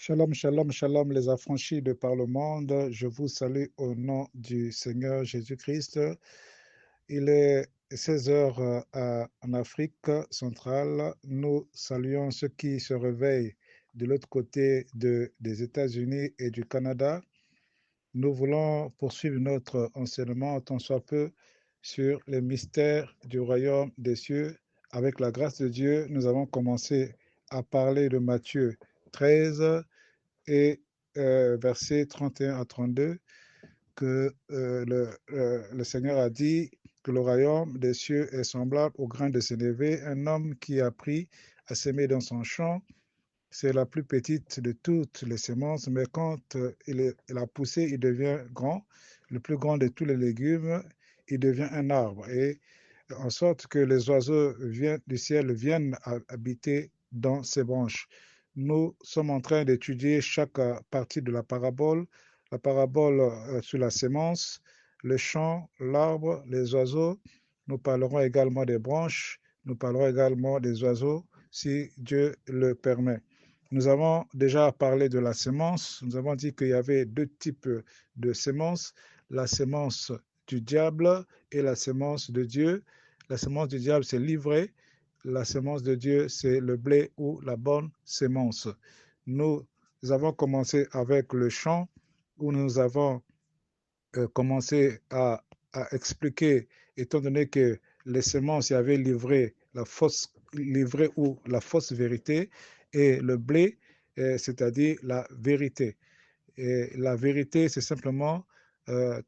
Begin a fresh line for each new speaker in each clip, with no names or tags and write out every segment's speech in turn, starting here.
Shalom, shalom, shalom, les affranchis de par le monde. Je vous salue au nom du Seigneur Jésus-Christ. Il est 16 heures en Afrique centrale. Nous saluons ceux qui se réveillent de l'autre côté des États-Unis et du Canada. Nous voulons poursuivre notre enseignement, tant soit peu, sur les mystères du royaume des cieux. Avec la grâce de Dieu, nous avons commencé à parler de Matthieu 13 et versets 31 à 32, que le Seigneur a dit que le royaume des cieux est semblable au grain de sénévé, un homme qui a pris à s'aimer dans son champ. C'est la plus petite de toutes les semences, mais quand il a poussé, il devient grand, le plus grand de tous les légumes, il devient un arbre, et en sorte que les oiseaux du ciel viennent habiter dans ses branches. Nous sommes en train d'étudier chaque partie de la parabole sur la sémence, le champ, l'arbre, les oiseaux. Nous parlerons également des branches, nous parlerons également des oiseaux, si Dieu le permet. Nous avons déjà parlé de la sémence. Nous avons dit qu'il y avait deux types de sémences, la sémence du diable et la sémence de Dieu. La semence du diable, c'est l'ivraie. La semence de Dieu, c'est le blé ou la bonne sémence. Nous avons commencé avec le champ, où nous avons commencé à expliquer, étant donné que les semences, il y avait l'ivraie ou la fausse vérité, et le blé, c'est-à-dire la vérité. Et la vérité, c'est simplement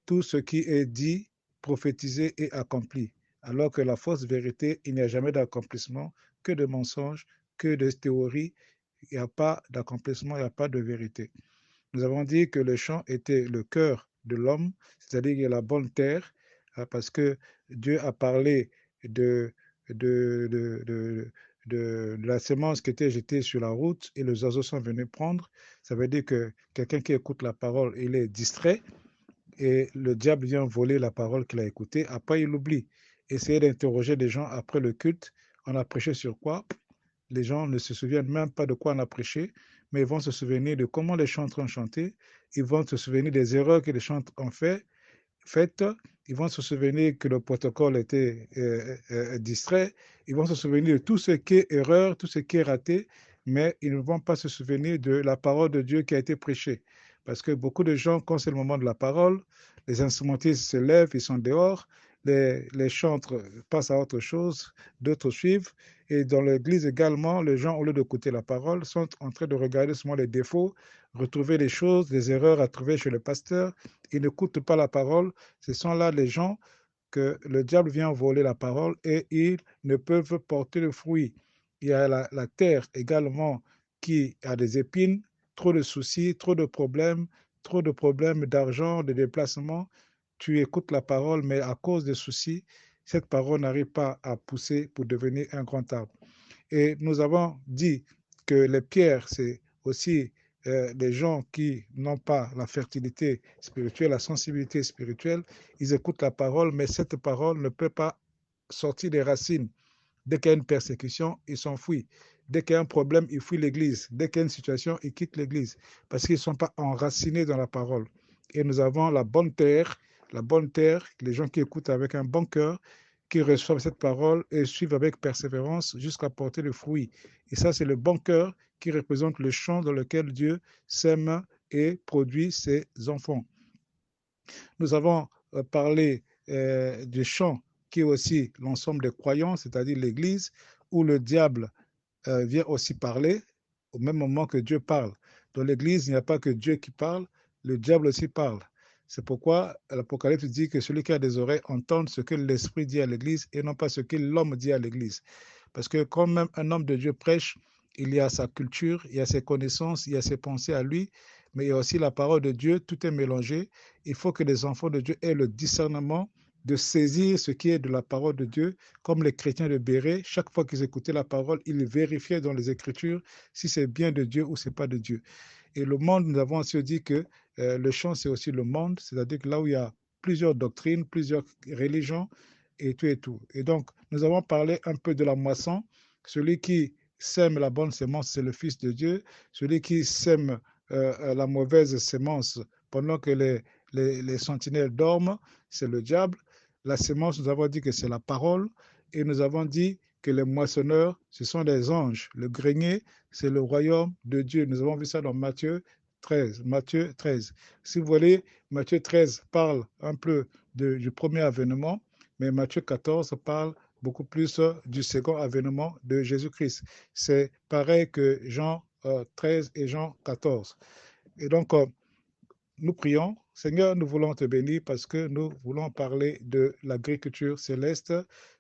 tout ce qui est dit, prophétisé et accompli. Alors que la fausse vérité, il n'y a jamais d'accomplissement, que de mensonges, que de théories. Il n'y a pas d'accomplissement, il n'y a pas de vérité. Nous avons dit que le champ était le cœur de l'homme, c'est-à-dire qu'il y a la bonne terre, parce que Dieu a parlé de, de, de, de, de la semence qui était jetée sur la route et les oiseaux sont venus prendre. Ça veut dire que quelqu'un qui écoute la parole, il est distrait et le diable vient voler la parole qu'il a écoutée. Après, il l'oublie. Essayer d'interroger des gens après le culte. On a prêché sur quoi? Les gens ne se souviennent même pas de quoi on a prêché, mais ils vont se souvenir de comment les chanteurs ont chanté. Ils vont se souvenir des erreurs que les chanteurs ont faites. Ils vont se souvenir que le protocole était distrait. Ils vont se souvenir de tout ce qui est erreur, tout ce qui est raté, mais ils ne vont pas se souvenir de la parole de Dieu qui a été prêchée. Parce que beaucoup de gens, quand c'est le moment de la parole, les instrumentistes se lèvent, ils sont dehors, les chantres passent à autre chose, d'autres suivent. Et dans l'église également, les gens, au lieu d'écouter la parole, sont en train de regarder seulement les défauts, retrouver les choses, les erreurs à trouver chez le pasteur. Ils n'écoutent pas la parole. Ce sont là les gens que le diable vient voler la parole et ils ne peuvent porter le fruit. Il y a la terre également qui a des épines, trop de soucis, trop de problèmes d'argent, de déplacement. Tu écoutes la parole, mais à cause des soucis, cette parole n'arrive pas à pousser pour devenir un grand arbre. Et nous avons dit que les pierres, c'est aussi des gens qui n'ont pas la fertilité spirituelle, la sensibilité spirituelle. Ils écoutent la parole, mais cette parole ne peut pas sortir des racines. Dès qu'il y a une persécution, ils s'enfuient. Dès qu'il y a un problème, ils fuient l'Église. Dès qu'il y a une situation, ils quittent l'Église parce qu'ils ne sont pas enracinés dans la parole. Et nous avons la bonne terre, les gens qui écoutent avec un bon cœur, qui reçoivent cette parole et suivent avec persévérance jusqu'à porter le fruit. Et ça, c'est le bon cœur qui représente le champ dans lequel Dieu sème et produit ses enfants. Nous avons parlé du champ qui est aussi l'ensemble des croyants, c'est-à-dire l'Église, où le diable vient aussi parler au même moment que Dieu parle. Dans l'Église, il n'y a pas que Dieu qui parle, le diable aussi parle. C'est pourquoi l'Apocalypse dit que celui qui a des oreilles entende ce que l'Esprit dit à l'Église et non pas ce que l'homme dit à l'Église. Parce que quand même un homme de Dieu prêche, il y a sa culture, il y a ses connaissances, il y a ses pensées à lui, mais il y a aussi la parole de Dieu, tout est mélangé. Il faut que les enfants de Dieu aient le discernement de saisir ce qui est de la parole de Dieu, comme les chrétiens de Béret, chaque fois qu'ils écoutaient la parole, ils vérifiaient dans les Écritures si c'est bien de Dieu ou c'est pas de Dieu. Et le monde, nous avons aussi dit que le champ, c'est aussi le monde, c'est-à-dire que là où il y a plusieurs doctrines, plusieurs religions et tout et tout. Et donc, nous avons parlé un peu de la moisson, celui qui sème la bonne sémence, c'est le Fils de Dieu. Celui qui sème la mauvaise sémence pendant que les sentinelles dorment, c'est le diable. La sémence, nous avons dit que c'est la parole. Et nous avons dit que les moissonneurs, ce sont les anges. Le grenier, c'est le royaume de Dieu. Nous avons vu ça dans Matthieu 13. Matthieu 13. Si vous voulez, Matthieu 13 parle un peu du premier avènement, mais Matthieu 14 parle beaucoup plus du second avènement de Jésus-Christ. C'est pareil que Jean 13 et Jean 14. Et donc, nous prions. Seigneur, nous voulons te bénir parce que nous voulons parler de l'agriculture céleste,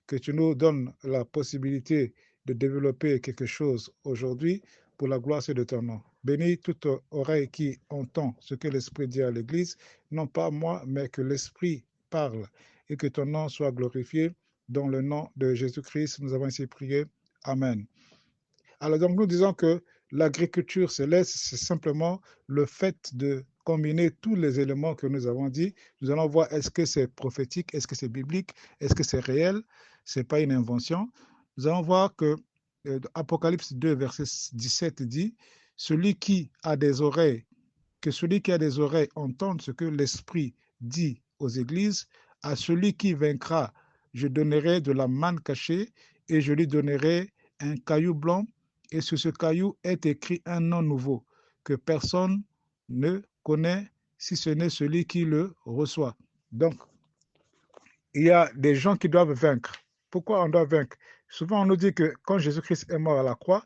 que tu nous donnes la possibilité de développer quelque chose aujourd'hui pour la gloire de ton nom. Bénis toute oreille qui entend ce que l'Esprit dit à l'Église, non pas moi, mais que l'Esprit parle et que ton nom soit glorifié. Dans le nom de Jésus-Christ, nous avons ainsi prié. Amen. Alors donc nous disons que l'agriculture céleste, c'est simplement le fait de combiner tous les éléments que nous avons dit. Nous allons voir est-ce que c'est prophétique, est-ce que c'est biblique, est-ce que c'est réel, ce n'est pas une invention. Nous allons voir que Apocalypse 2, verset 17 dit, celui qui a des oreilles, que celui qui a des oreilles entende ce que l'Esprit dit aux églises, à celui qui vaincra, je donnerai de la manne cachée et je lui donnerai un caillou blanc et sur ce caillou est écrit un nom nouveau que personne ne connaît si ce n'est celui qui le reçoit. Donc, il y a des gens qui doivent vaincre. Pourquoi on doit vaincre? Souvent, on nous dit que quand Jésus-Christ est mort à la croix,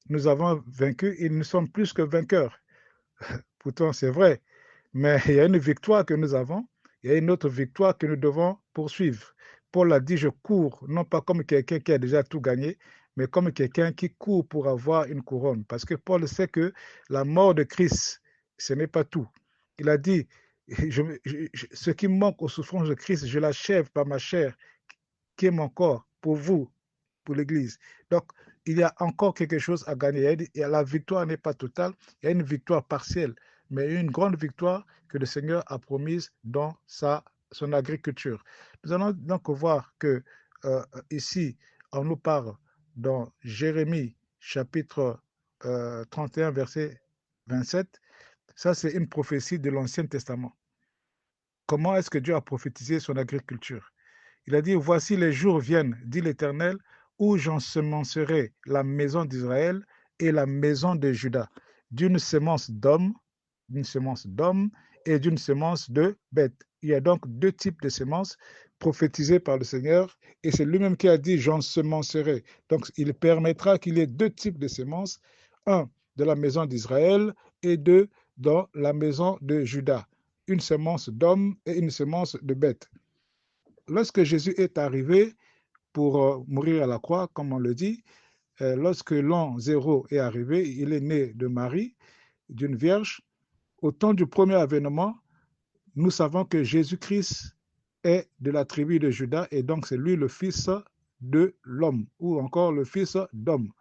nous avons vaincu et nous sommes plus que vainqueurs. Pourtant, c'est vrai. Mais il y a une victoire que nous avons, il y a une autre victoire que nous devons poursuivre. Paul a dit, je cours, non pas comme quelqu'un qui a déjà tout gagné, mais comme quelqu'un qui court pour avoir une couronne. Parce que Paul sait que la mort de Christ, ce n'est pas tout. Il a dit, ce qui manque aux souffrances de Christ, je l'achève par ma chair, qui est mon corps, pour vous, pour l'Église. Donc, il y a encore quelque chose à gagner. La victoire n'est pas totale, il y a une victoire partielle, mais une grande victoire que le Seigneur a promise dans son agriculture. Nous allons donc voir que ici, on nous parle dans Jérémie chapitre 31, verset 27. Ça, c'est une prophétie de l'Ancien Testament. Comment est-ce que Dieu a prophétisé son agriculture? Il a dit, voici les jours viennent, dit l'Éternel, où j'ensemencerai la maison d'Israël et la maison de Juda, d'une semence d'homme et d'une semence de bête. Il y a donc deux types de semences prophétisées par le Seigneur et c'est lui-même qui a dit j'ensemencerai. Donc il permettra qu'il y ait deux types de semences, un de la maison d'Israël et deux dans la maison de Juda, une semence d'homme et une semence de bête. Lorsque Jésus est arrivé pour mourir à la croix, comme on le dit, lorsque l'an 0 est arrivé, il est né de Marie, d'une vierge. Au temps du premier avènement, nous savons que Jésus-Christ est de la tribu de Juda et donc c'est lui le fils de l'homme ou encore le fils d'homme.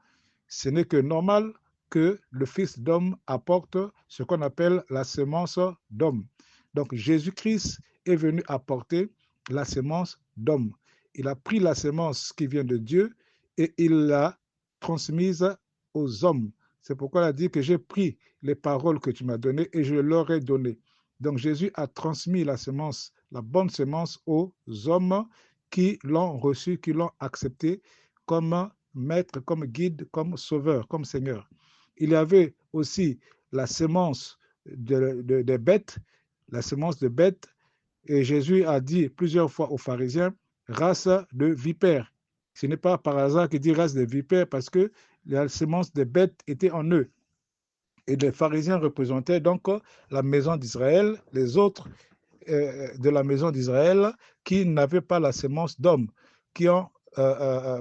Ce n'est que normal que le fils d'homme apporte ce qu'on appelle la semence d'homme. Donc Jésus-Christ est venu apporter la semence d'homme. Il a pris la semence qui vient de Dieu et il l'a transmise aux hommes. C'est pourquoi il a dit que j'ai pris les paroles que tu m'as données et je leur ai donné. Donc Jésus a transmis la semence, la bonne semence aux hommes qui l'ont reçu, qui l'ont accepté comme maître, comme guide, comme sauveur, comme Seigneur. Il y avait aussi la semence des bêtes, la semence de bêtes, et Jésus a dit plusieurs fois aux pharisiens, race de vipères. Ce n'est pas par hasard qu'il dit race de vipères, parce que la semence des bêtes était en eux. Et les pharisiens représentaient donc la maison d'Israël, les autres de la maison d'Israël qui n'avaient pas la semence d'homme, qui ont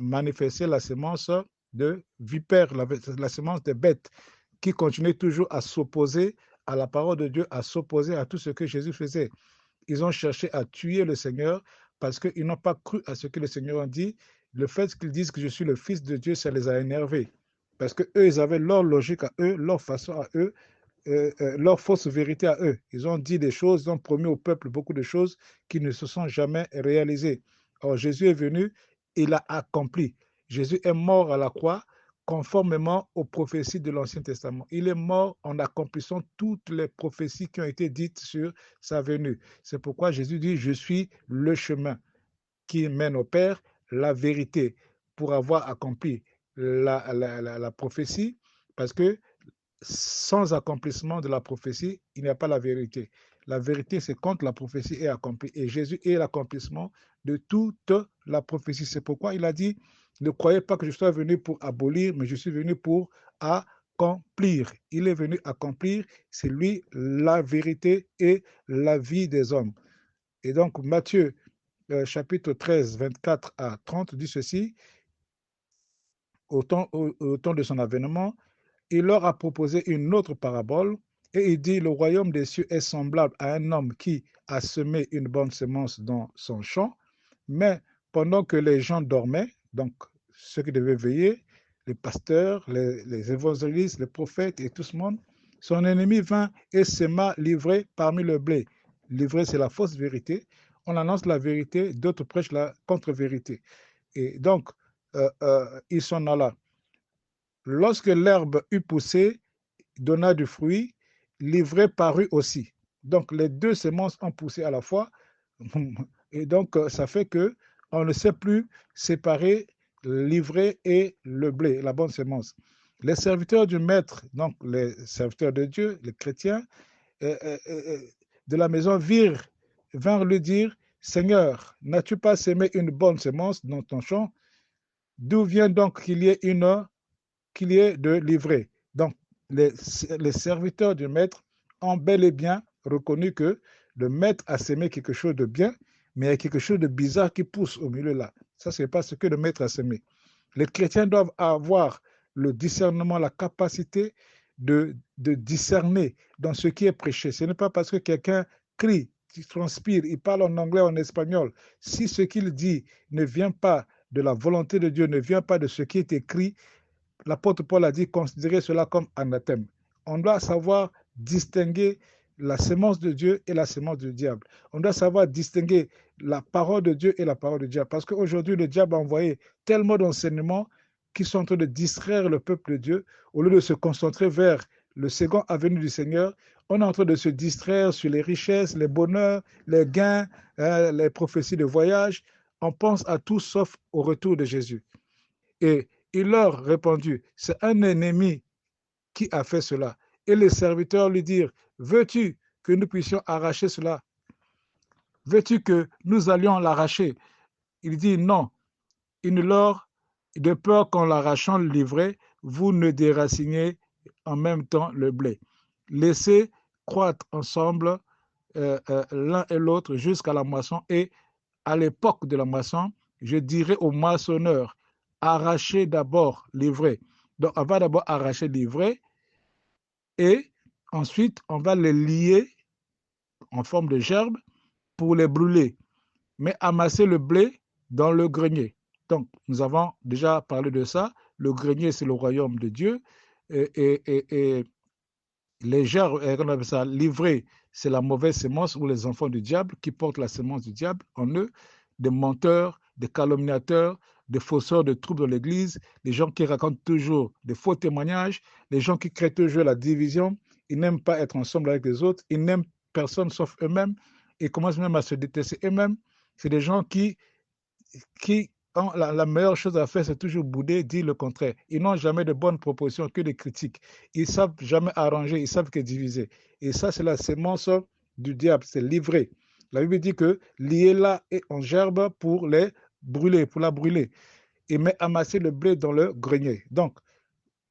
manifesté la semence de vipère, la semence des bêtes, qui continuaient toujours à s'opposer à la parole de Dieu, à s'opposer à tout ce que Jésus faisait. Ils ont cherché à tuer le Seigneur parce qu'ils n'ont pas cru à ce que le Seigneur a dit. Le fait qu'ils disent que je suis le Fils de Dieu, ça les a énervés. Parce qu'eux, ils avaient leur logique à eux, leur façon à eux, leur fausse vérité à eux. Ils ont dit des choses, ils ont promis au peuple beaucoup de choses qui ne se sont jamais réalisées. Or, Jésus est venu, il a accompli. Jésus est mort à la croix conformément aux prophéties de l'Ancien Testament. Il est mort en accomplissant toutes les prophéties qui ont été dites sur sa venue. C'est pourquoi Jésus dit, je suis le chemin qui mène au Père, la vérité, pour avoir accompli la prophétie, parce que sans accomplissement de la prophétie, il n'y a pas la vérité. La vérité, c'est quand la prophétie est accomplie. Et Jésus est l'accomplissement de toute la prophétie. C'est pourquoi il a dit, ne croyez pas que je sois venu pour abolir, mais je suis venu pour accomplir. Il est venu accomplir, c'est lui la vérité et la vie des hommes. Et donc, Matthieu, chapitre 13, 24 à 30, dit ceci, au temps de son avènement, il leur a proposé une autre parabole et il dit, le royaume des cieux est semblable à un homme qui a semé une bonne semence dans son champ, mais pendant que les gens dormaient, donc ceux qui devaient veiller, les pasteurs, les évangélistes, les prophètes et tout ce monde, son ennemi vint et sema livré parmi le blé. Livré, c'est la fausse vérité. On annonce la vérité, d'autres prêchent la contre-vérité. Et donc, ils sont là. Lorsque l'herbe eut poussé, donna du fruit, l'ivraie parut aussi. Donc les deux semences ont poussé à la fois. Et donc ça fait que on ne sait plus séparer l'ivraie et le blé, la bonne semence. Les serviteurs du maître, donc les serviteurs de Dieu, les chrétiens, de la maison vinrent lui dire, Seigneur, n'as-tu pas semé une bonne semence dans ton champ? D'où vient donc qu'il y ait de l'ivraie? Donc, les serviteurs du maître ont bel et bien reconnu que le maître a semé quelque chose de bien, mais il y a quelque chose de bizarre qui pousse au milieu là. Ça, ce n'est pas ce que le maître a semé. Les chrétiens doivent avoir le discernement, la capacité de discerner dans ce qui est prêché. Ce n'est pas parce que quelqu'un crie, il transpire, il parle en anglais, en espagnol. Si ce qu'il dit ne vient pas de la volonté de Dieu, ne vient pas de ce qui est écrit, l'apôtre Paul a dit considérer cela comme anathème. On doit savoir distinguer la sémence de Dieu et la sémence du diable. On doit savoir distinguer la parole de Dieu et la parole du diable. Parce qu'aujourd'hui, le diable a envoyé tellement d'enseignements qui sont en train de distraire le peuple de Dieu. Au lieu de se concentrer vers le second avenue du Seigneur, on est en train de se distraire sur les richesses, les bonheurs, les gains, les prophéties de voyage. On pense à tout sauf au retour de Jésus. Et il leur répondit, c'est un ennemi qui a fait cela. Et les serviteurs lui dirent, veux-tu que nous puissions arracher cela? Veux-tu que nous allions l'arracher? Il dit non. Il ne leur, de peur qu'en l'arrachant le livret, vous ne déraciniez en même temps le blé. Laissez croître ensemble l'un et l'autre jusqu'à la moisson. Et à l'époque de la moisson, je dirai aux moissonneurs, arrachez d'abord l'ivraie. Donc, on va d'abord arracher l'ivraie et ensuite, on va les lier en forme de gerbe pour les brûler, mais amasser le blé dans le grenier. Donc, nous avons déjà parlé de ça. Le grenier, c'est le royaume de Dieu. Et les gerbes, on appelle ça l'ivraie, c'est la mauvaise sémence ou les enfants du diable qui portent la sémence du diable en eux, des menteurs, des calomniateurs, des fausseurs de troubles dans l'Église, des gens qui racontent toujours des faux témoignages, des gens qui créent toujours la division, ils n'aiment pas être ensemble avec les autres, ils n'aiment personne sauf eux-mêmes, et commencent même à se détester eux-mêmes. C'est des gens qui la meilleure chose à faire, c'est toujours bouder, dire le contraire. Ils n'ont jamais de bonnes propositions que des critiques. Ils ne savent jamais arranger, ils savent que diviser. Et ça, c'est la sémence du diable, c'est livré. La Bible dit que liez-la et en gerbe pour les brûler, pour la brûler. Et met amasser le blé dans le grenier. Donc,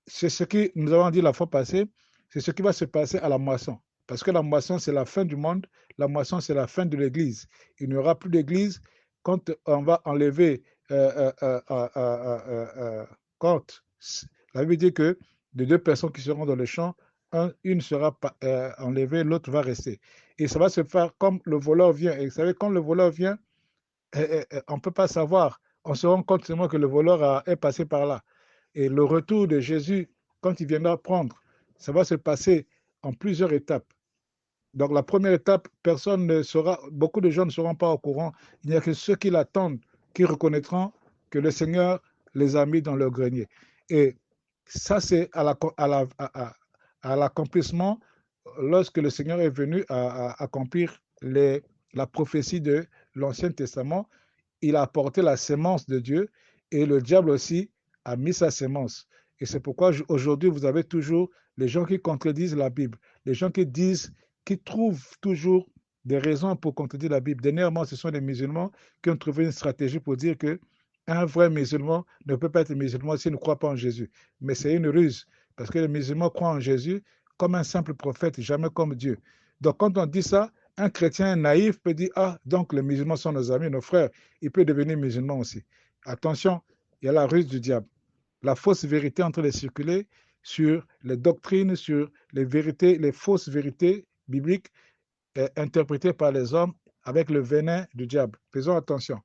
c'est ce que nous avons dit la fois passée, c'est ce qui va se passer à la moisson. Parce que la moisson, c'est la fin du monde, la moisson, c'est la fin de l'Église. Il n'y aura plus d'Église quand on va enlever, quand la Bible dit que de deux personnes qui seront dans le champ, une sera enlevée, l'autre va rester. Et ça va se faire comme le voleur vient. Et vous savez, quand le voleur vient, on ne peut pas savoir. On se rend compte seulement que le voleur est passé par là. Et le retour de Jésus, quand il viendra prendre, ça va se passer en plusieurs étapes. Donc la première étape, personne ne sera, beaucoup de gens ne seront pas au courant. Il n'y a que ceux qui l'attendent qui reconnaîtront que le Seigneur les a mis dans leur grenier. Et Ça, c'est à l'accomplissement lorsque le Seigneur est venu à accomplir la prophétie de l'Ancien Testament. Il a apporté la sémence de Dieu et le diable aussi a mis sa sémence. Et c'est pourquoi aujourd'hui, vous avez toujours les gens qui contredisent la Bible, les gens qui disent, qui trouvent toujours des raisons pour contredire la Bible. Dernièrement, ce sont les musulmans qui ont trouvé une stratégie pour dire que un vrai musulman ne peut pas être musulman s'il ne croit pas en Jésus. Mais c'est une ruse, parce que les musulmans croient en Jésus comme un simple prophète, jamais comme Dieu. Donc quand on dit ça, un chrétien naïf peut dire, ah, donc les musulmans sont nos amis, nos frères, il peut devenir musulman aussi. Attention, il y a la ruse du diable. La fausse vérité est en train de circuler sur les doctrines, sur les vérités, les fausses vérités bibliques interprétées par les hommes avec le venin du diable. Faisons attention.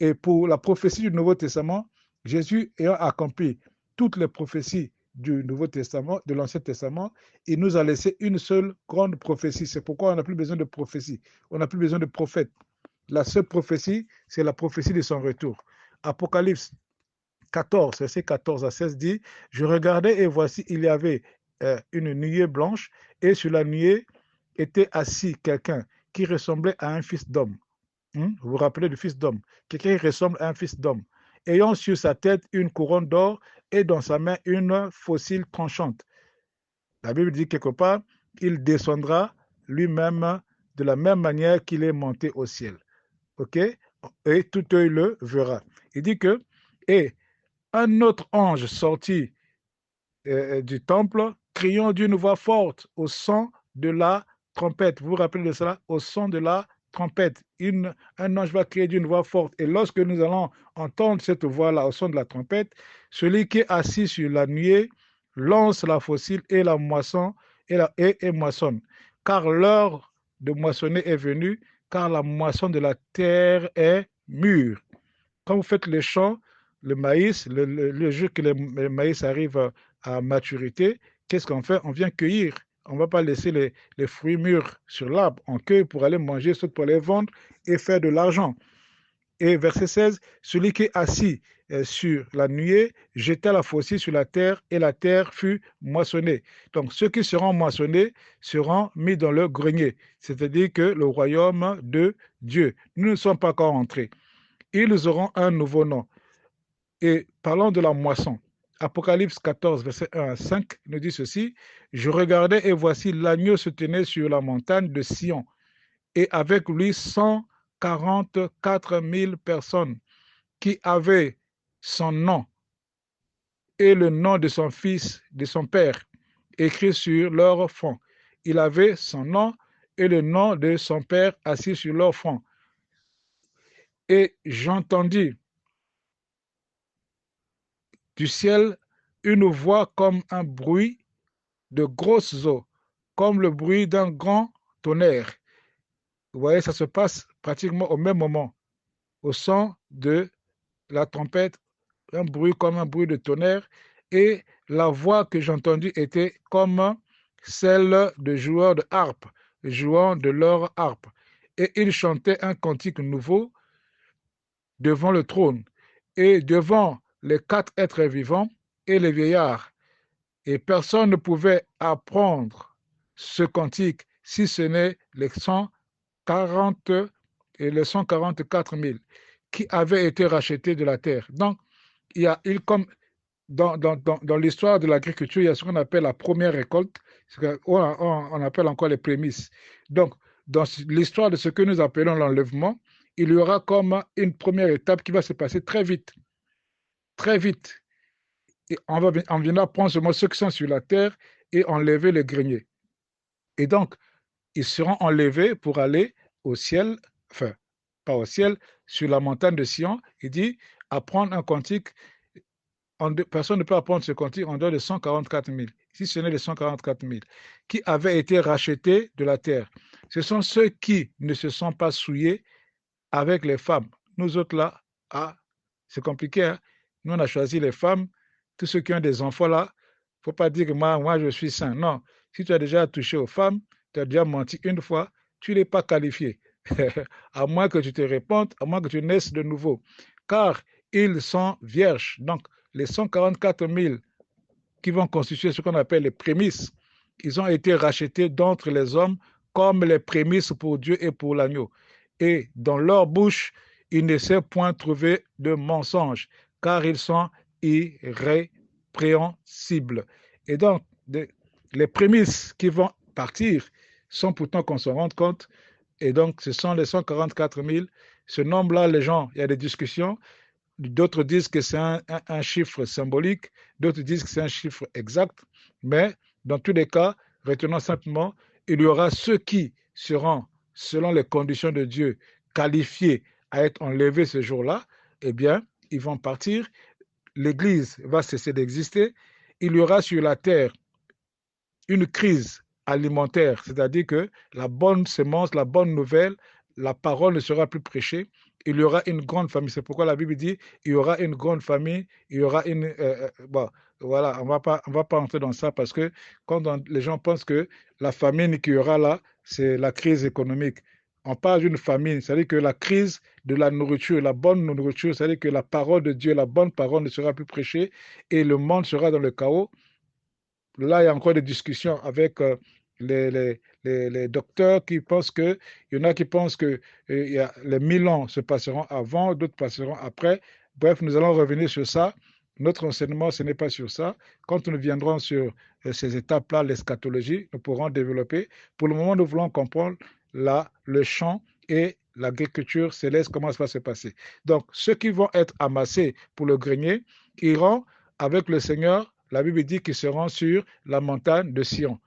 Et pour la prophétie du Nouveau Testament, Jésus ayant accompli toutes les prophéties du Nouveau Testament, de l'Ancien Testament, il nous a laissé une seule grande prophétie. C'est pourquoi on n'a plus besoin de prophétie. On n'a plus besoin de prophète. La seule prophétie, c'est la prophétie de son retour. Apocalypse 14, verset 14 à 16 dit, je regardais et voici, il y avait une nuée blanche et sur la nuée était assis quelqu'un qui ressemblait à un fils d'homme. Vous vous rappelez du fils d'homme? Quelqu'un qui ressemble à un fils d'homme. Ayant sur sa tête une couronne d'or et dans sa main une faucille tranchante. La Bible dit quelque part, il descendra lui-même de la même manière qu'il est monté au ciel. OK? Et tout œil le verra. Il dit que, et un autre ange sortit du temple, criant d'une voix forte au son de la trompette. Vous vous rappelez de cela? Au son de la trompette. Un ange va crier d'une voix forte. Et lorsque nous allons entendre cette voix-là au son de la trompette, celui qui est assis sur la nuée lance la faucille et la moisson et moissonne. Car l'heure de moissonner est venue, car la moisson de la terre est mûre. Quand vous faites les champs, le maïs, le jour que le maïs arrive à maturité, qu'est-ce qu'on fait? On vient cueillir. On ne va pas laisser les fruits mûrs sur l'arbre. On cueille pour aller manger, soit pour les vendre et faire de l'argent. Et verset 16, celui qui est assis sur la nuée jeta la faucille sur la terre et la terre fut moissonnée. Donc ceux qui seront moissonnés seront mis dans le grenier, c'est-à-dire que le royaume de Dieu. Nous ne sommes pas encore entrés. Ils auront un nouveau nom. Et parlons de la moisson. Apocalypse 14, verset 1 à 5 nous dit ceci. Je regardais et voici l'agneau se tenait sur la montagne de Sion et avec lui 144 000 personnes qui avaient son nom et le nom de son fils, de son père, écrit sur leur front. Il avait son nom et le nom de son père assis sur leur front. Et j'entendis du ciel une voix comme un bruit de grosses eaux, comme le bruit d'un grand tonnerre. Vous voyez, ça se passe pratiquement au même moment, au son de la trompette, un bruit comme un bruit de tonnerre, et la voix que j'ai entendue était comme celle de joueurs de harpe, jouant de leur harpe. Et ils chantaient un cantique nouveau devant le trône et devant les quatre êtres vivants et les vieillards. Et personne ne pouvait apprendre ce cantique si ce n'est les 140 et les 144 000 qui avaient été rachetés de la terre. Donc, comme dans l'histoire de l'agriculture, il y a ce qu'on appelle la première récolte, on appelle encore les prémices. Donc, dans l'histoire de ce que nous appelons l'enlèvement, il y aura comme une première étape qui va se passer très vite. Très vite. Et on viendra prendre seulement ceux qui sont sur la terre et enlever les greniers. Et donc, ils seront enlevés pour aller au ciel, enfin, pas au ciel, sur la montagne de Sion. Il dit, apprendre un cantique, personne ne peut apprendre ce cantique en dehors de 144 000, si ce n'est les 144 000, qui avaient été rachetés de la terre. Ce sont ceux qui ne se sont pas souillés avec les femmes. Nous autres là, c'est compliqué, hein? Nous on a choisi les femmes, tous ceux qui ont des enfants là, il ne faut pas dire que moi je suis saint. Non, si tu as déjà touché aux femmes, tu as déjà menti une fois, tu n'es pas qualifié. À moins que tu te répandes, à moins que tu naisses de nouveau. Car ils sont vierges. Donc, les 144 000 qui vont constituer ce qu'on appelle les prémices. Ils ont été rachetés d'entre les hommes comme les prémices pour Dieu et pour l'agneau. Et dans leur bouche, il ne s'est point trouvé de mensonge, car ils sont irrépréhensibles. Et donc, les prémices qui vont partir sont pourtant qu'on se rende compte. Et donc, ce sont les 144 000. Ce nombre-là, les gens, il y a des discussions. D'autres disent que c'est un chiffre symbolique, d'autres disent que c'est un chiffre exact, mais dans tous les cas, retenons simplement, il y aura ceux qui seront, selon les conditions de Dieu, qualifiés à être enlevés ce jour-là, eh bien, ils vont partir, l'Église va cesser d'exister, il y aura sur la terre une crise alimentaire, c'est-à-dire que la bonne semence, la bonne nouvelle, la parole ne sera plus prêchée, il y aura une grande famille. C'est pourquoi la Bible dit il y aura une grande famille, il y aura une. Bon, voilà, on va pas entrer dans ça parce que quand les gens pensent que la famine qu'il y aura là, c'est la crise économique. On parle d'une famine, c'est-à-dire que la crise de la nourriture, la bonne nourriture, c'est-à-dire que la parole de Dieu, la bonne parole ne sera plus prêchée et le monde sera dans le chaos. Là, il y a encore des discussions avec les docteurs qui pensent que, il y en a qui pensent que les 1000 ans se passeront avant, d'autres passeront après. Bref, nous allons revenir sur ça. Notre enseignement, ce n'est pas sur ça. Quand nous viendrons sur ces étapes-là, l'eschatologie, nous pourrons développer. Pour le moment, nous voulons comprendre le champ et l'agriculture céleste, comment ça va se passer. Donc, ceux qui vont être amassés pour le grenier iront avec le Seigneur. La Bible dit qu'ils seront sur la montagne de Sion.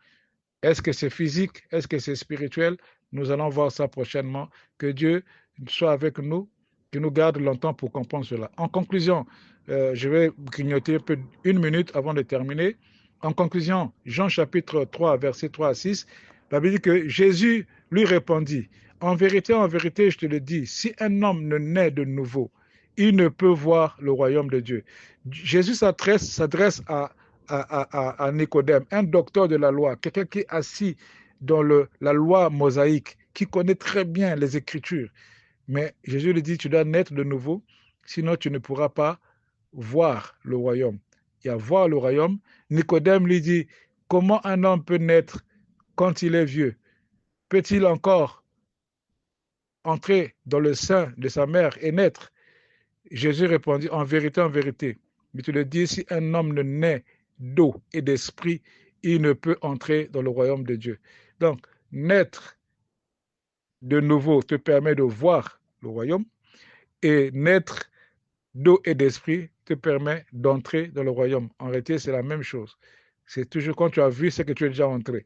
Est-ce que c'est physique? Est-ce que c'est spirituel? Nous allons voir ça prochainement. Que Dieu soit avec nous, qu'il nous garde longtemps pour comprendre cela. En conclusion, je vais grignoter une minute avant de terminer. En conclusion, Jean chapitre 3, verset 3 à 6, la Bible dit que Jésus lui répondit, en vérité, je te le dis, si un homme ne naît de nouveau, il ne peut voir le royaume de Dieu. Jésus s'adresse à Nicodème, un docteur de la loi, quelqu'un qui est assis dans la loi mosaïque, qui connaît très bien les Écritures. Mais Jésus lui dit, tu dois naître de nouveau, sinon tu ne pourras pas voir le royaume. Et à voir le royaume, Nicodème lui dit, comment un homme peut naître quand il est vieux? Peut-il encore entrer dans le sein de sa mère et naître? Jésus répondit, en vérité, mais tu le dis, si un homme ne naît d'eau et d'esprit, il ne peut entrer dans le royaume de Dieu. Donc, naître de nouveau te permet de voir le royaume et naître d'eau et d'esprit te permet d'entrer dans le royaume. En réalité, c'est la même chose. C'est toujours quand tu as vu, c'est que tu es déjà entré.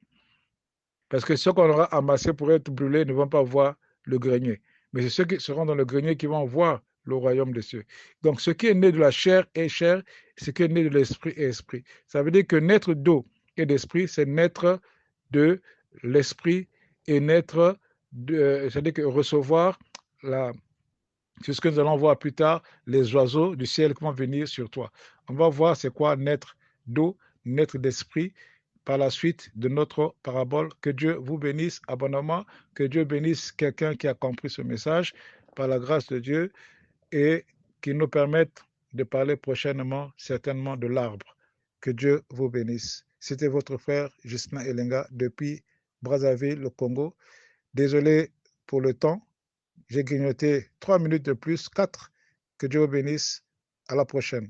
Parce que ceux qu'on aura amassés pour être brûlés ne vont pas voir le grenier. Mais c'est ceux qui seront dans le grenier qui vont voir le royaume des cieux. Donc, ce qui est né de la chair est chair, ce qui est né de l'esprit est esprit. Ça veut dire que naître d'eau et d'esprit, c'est naître de l'esprit et naître c'est-à-dire que recevoir c'est ce que nous allons voir plus tard, les oiseaux du ciel qui vont venir sur toi. On va voir c'est quoi naître d'eau, naître d'esprit par la suite de notre parabole. Que Dieu vous bénisse abondamment, que Dieu bénisse quelqu'un qui a compris ce message par la grâce de Dieu et qu'il nous permette de parler prochainement certainement de l'arbre. Que Dieu vous bénisse. C'était votre frère Justin Elenga depuis Brazzaville, le Congo. Désolé pour le temps. J'ai grignoté 3 minutes de plus, 4. Que Dieu vous bénisse. À la prochaine.